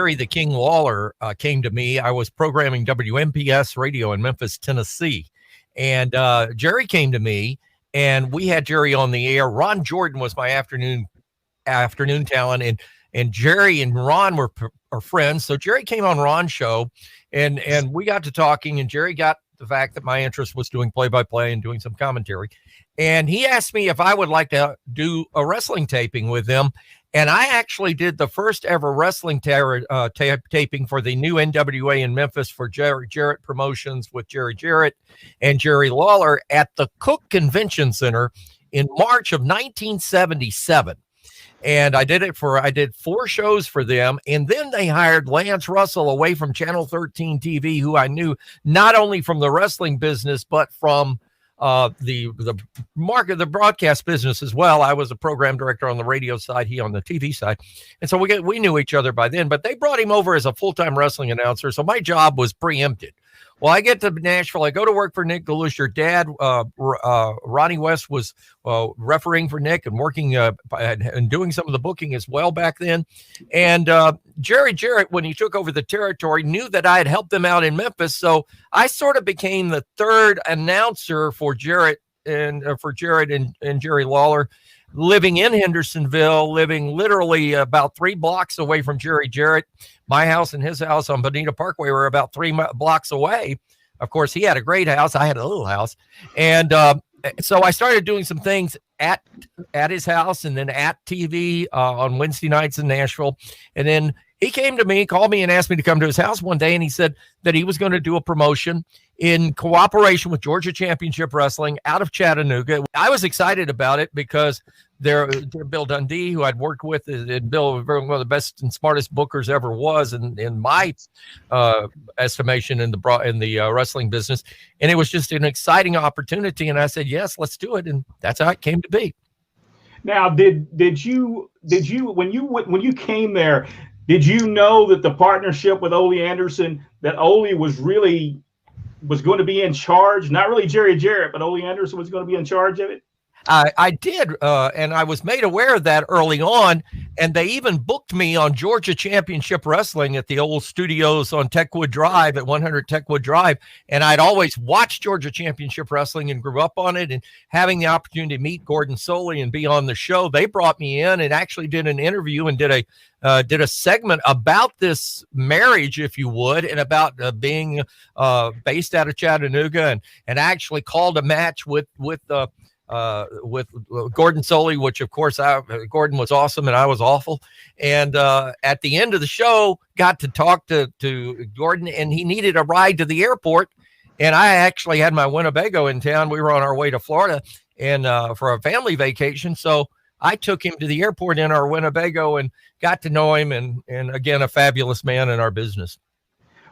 Jerry the King Lawler came to me. I was programming WMPS radio in Memphis, Tennessee. And Jerry came to me, and we had Jerry on the air. Ron Jordan was my afternoon talent, and Jerry and Ron are friends. So Jerry came on Ron's show, and we got to talking, and Jerry got the fact that my interest was doing play-by-play and doing some commentary. And he asked me if I would like to do a wrestling taping with them. And I actually did the first ever wrestling taping for the new NWA in Memphis for Jerry Jarrett Promotions with Jerry Jarrett and Jerry Lawler at the Cook Convention Center in March of 1977. And I did 4 shows for them. And then they hired Lance Russell away from Channel 13 TV, who I knew not only from the wrestling business, but from the broadcast business as well. I was a program director on the radio side, he on the TV side. And so we knew each other by then, but they brought him over as a full-time wrestling announcer. So my job was preempted. Well, I get to Nashville. I go to work for Nick Galush. Your dad, Ronnie West, was refereeing for Nick and working and doing some of the booking as well back then. And Jerry Jarrett, when he took over the territory, knew that I had helped them out in Memphis. So I sort of became the third announcer for Jarrett and Jerry Lawler, living in Hendersonville, living literally about 3 blocks away from Jerry Jarrett. My house and his house on Bonita Parkway were about 3 blocks away. Of course, he had a great house. I had a little house. And so I started doing some things at his house and then at TV on Wednesday nights in Nashville. And then he came to me, called me, and asked me to come to his house one day. And he said that he was going to do a promotion in cooperation with Georgia Championship Wrestling out of Chattanooga. I was excited about it because Bill Dundee, who I'd worked with, and Bill was one of the best and smartest bookers ever was in my estimation in the wrestling business. And it was just an exciting opportunity. And I said, yes, let's do it. And that's how it came to be. Now, did you when you came there, did you know that the partnership with Ole Anderson, that Ole was going to be in charge? Not really Jerry Jarrett, but Ole Anderson was going to be in charge of it? I did, and I was made aware of that early on, and they even booked me on Georgia Championship Wrestling at the old studios on Techwood Drive at 100 Techwood Drive, and I'd always watched Georgia Championship Wrestling and grew up on it, and having the opportunity to meet Gordon Soley and be on the show, they brought me in and actually did an interview and did a segment about this marriage, if you would, and about being based out of Chattanooga, and actually called a match with Gordon Soley, which of course Gordon was awesome and I was awful. And at the end of the show, got to talk to Gordon, and he needed a ride to the airport. And I actually had my Winnebago in town. We were on our way to Florida and for a family vacation. So I took him to the airport in our Winnebago and got to know him. And again, a fabulous man in our business.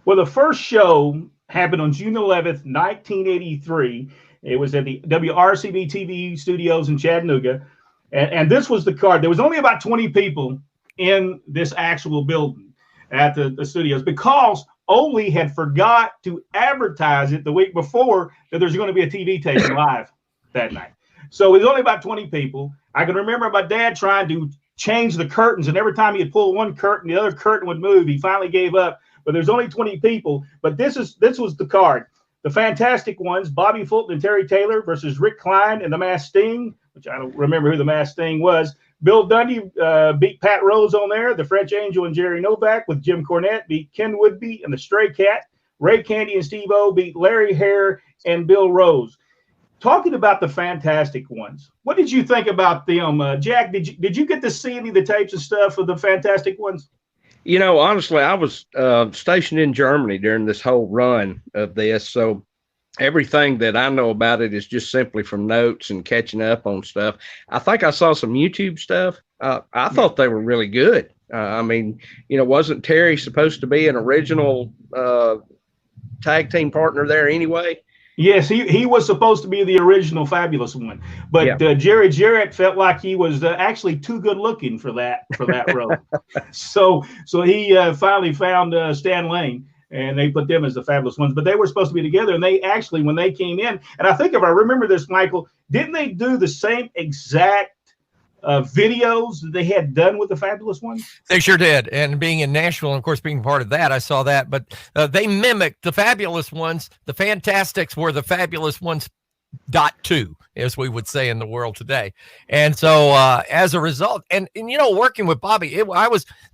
Well, the first show happened on June 11th, 1983. It was at the WRCB TV studios in Chattanooga. And this was the card. There was only about 20 people in this actual building at the studios because Ole had forgot to advertise it the week before that there's going to be a TV taping live that night. So it was only about 20 people. I can remember my dad trying to change the curtains, and every time he'd pull one curtain, the other curtain would move. He finally gave up, but there's only 20 people. But this was the card. The Fantastic Ones, Bobby Fulton and Terry Taylor versus Rick Klein and the Masked Sting, which I don't remember who the Masked Sting was. Bill Dundee beat Pat Rose on there. The French Angel and Jerry Novak with Jim Cornette beat Ken Woodby and the Stray Cat. Ray Candy and Steve-O beat Larry Hare and Bill Rose. Talking about the Fantastic Ones, what did you think about them? Jack, did you get to see any of the tapes and stuff of the Fantastic Ones? You know, honestly, I was stationed in Germany during this whole run of this. So everything that I know about it is just simply from notes and catching up on stuff. I think I saw some YouTube stuff. I thought they were really good. I mean, you know, wasn't Terry supposed to be an original tag team partner there anyway? Yes, he was supposed to be the original Fabulous One, but Jerry Jarrett felt like he was actually too good looking for that role. So he finally found Stan Lane, and they put them as the Fabulous Ones. But they were supposed to be together, and they actually, when they came in, and I think if I remember this, Michael, didn't they do the same exact videos that they had done with the Fabulous Ones? They sure did. And being in Nashville, and of course, being part of that, I saw that. But they mimicked the Fabulous Ones. The Fantastics were the Fabulous Ones .2, as we would say in the world today. And so as a result, and working with Bobby,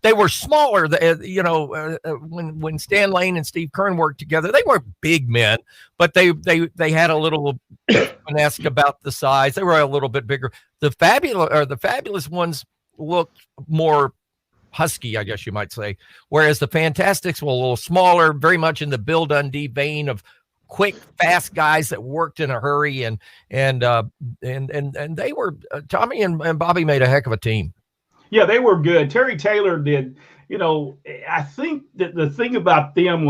they were smaller, when Stan Lane and Steve Kern worked together. They weren't big men, but they had a little finesse about the size. They were a little bit bigger. The Fabulous Ones looked more husky, I guess you might say, whereas the Fantastics were a little smaller, very much in the Bill Dundee vein of quick, fast guys that worked in a hurry, and they were Tommy and Bobby made a heck of a team. Yeah, they were good. Terry Taylor did. I think that the thing about them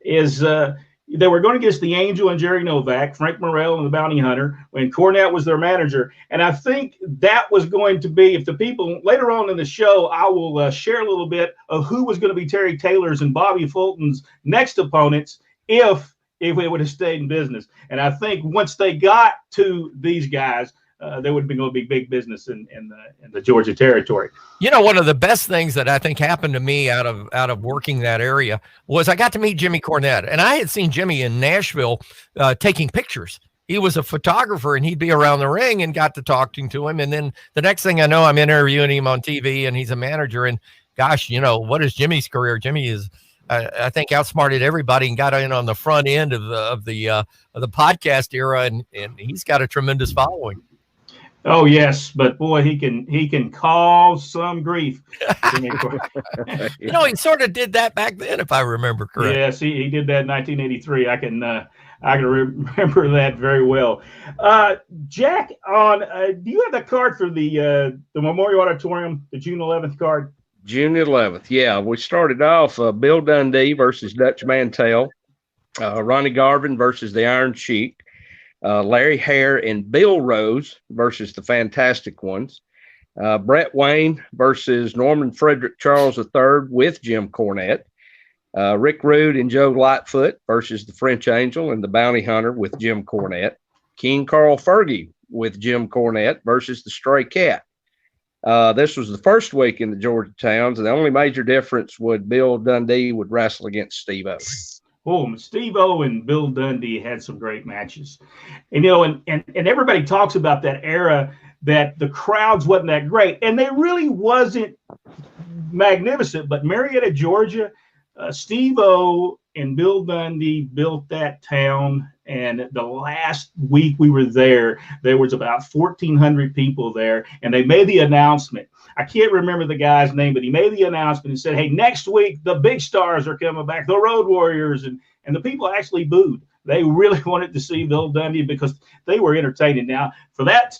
is they were going against the Angel and Jerry Novak, Frank Morrell and the Bounty Hunter, when Cornette was their manager. And I think that was going to be, if the people later on in the show, I will share a little bit of who was going to be Terry Taylor's and Bobby Fulton's next opponents if it would have stayed in business. And I think once they got to these guys, they would have been going to be big business in the Georgia territory. One of the best things that I think happened to me out of working that area was I got to meet Jimmy Cornette, and I had seen Jimmy in Nashville taking pictures. He was a photographer, and he'd be around the ring, and got to talking to him. And then the next thing I know, I'm interviewing him on TV, and he's a manager. And gosh, what is Jimmy's career? Jimmy is, I think, outsmarted everybody and got in on the front end of the podcast era, and he's got a tremendous following. Oh yes, but boy, he can cause some grief. He sort of did that back then, if I remember correctly. Yes, he did that in 1983. I can remember that very well. Jack, do you have the card for the Memorial Auditorium, the June 11th card? June 11th, yeah. We started off Bill Dundee versus Dutch Mantell, Ronnie Garvin versus the Iron Sheik, Larry Hare and Bill Rose versus the Fantastic Ones, Brett Wayne versus Norman Frederick Charles III with Jim Cornette, Rick Rude and Joe Lightfoot versus the French Angel and the Bounty Hunter with Jim Cornette, King Carl Fergie with Jim Cornette versus the Stray Cat. This was the first week in the Georgia towns, and the only major difference would Bill Dundee would wrestle against Steve-O. Oh, Steve-O and Bill Dundee had some great matches. And everybody talks about that era that the crowds wasn't that great, and they really wasn't magnificent. But Marietta, Georgia, Steve-O and Bill Dundee built that town. And the last week we were there was about 1,400 people there, and they made the announcement. I can't remember the guy's name, but he made the announcement and said, hey, next week, the big stars are coming back, the Road Warriors. And the people actually booed. They really wanted to see Bill Dundee because they were entertaining. Now, for that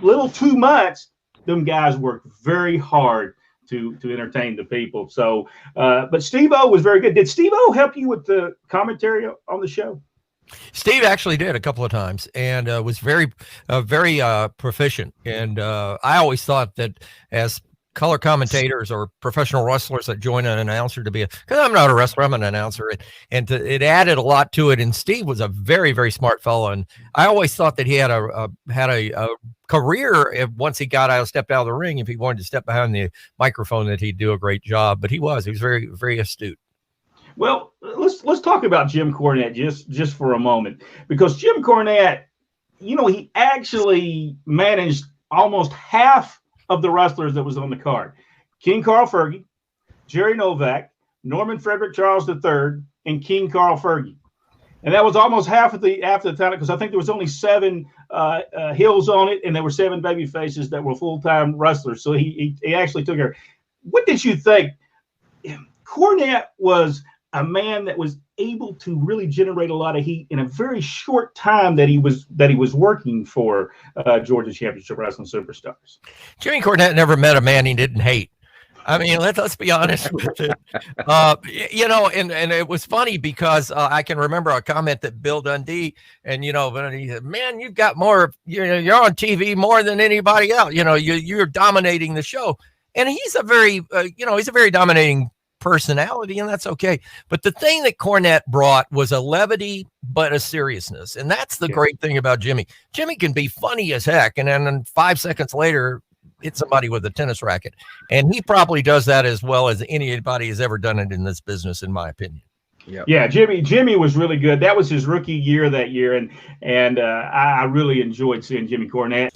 little 2 months, them guys worked very hard to entertain the people. So, but Steve-O was very good. Did Steve-O help you with the commentary on the show? Steve actually did a couple of times, and was very proficient. And I always thought that as color commentators or professional wrestlers that join an announcer to be because I'm not a wrestler, I'm an announcer, and it added a lot to it. And Steve was a very, very smart fellow, and I always thought that he had a career once he stepped out of the ring. If he wanted to step behind the microphone, that he'd do a great job. But he was very, very astute. Well, let's talk about Jim Cornette just for a moment, because Jim Cornette, he actually managed almost half of the wrestlers that was on the card. King Carl Fergie, Jerry Novak, Norman Frederick Charles III, and King Carl Fergie. And that was almost half of the time, because I think there was only 7 heels on it, and there were 7 baby faces that were full-time wrestlers. So he actually took her. What did you think? Cornette was a man that was able to really generate a lot of heat in a very short time that he was working for Georgia Championship Wrestling Superstars. Jimmy Cornette never met a man he didn't hate. I mean, let's be honest with it. And it was funny because I can remember a comment that Bill Dundee, and he said, "Man, you've got more. You're on TV more than anybody else. You're dominating the show." And he's a very dominating personality, and that's okay. But the thing that Cornette brought was a levity, but a seriousness. And that's the great thing about Jimmy. Jimmy can be funny as heck, and then 5 seconds later, hit somebody with a tennis racket. And he probably does that as well as anybody has ever done it in this business, in my opinion. Yep. Yeah, Jimmy was really good. That was his rookie year that year, and I really enjoyed seeing Jimmy Cornette.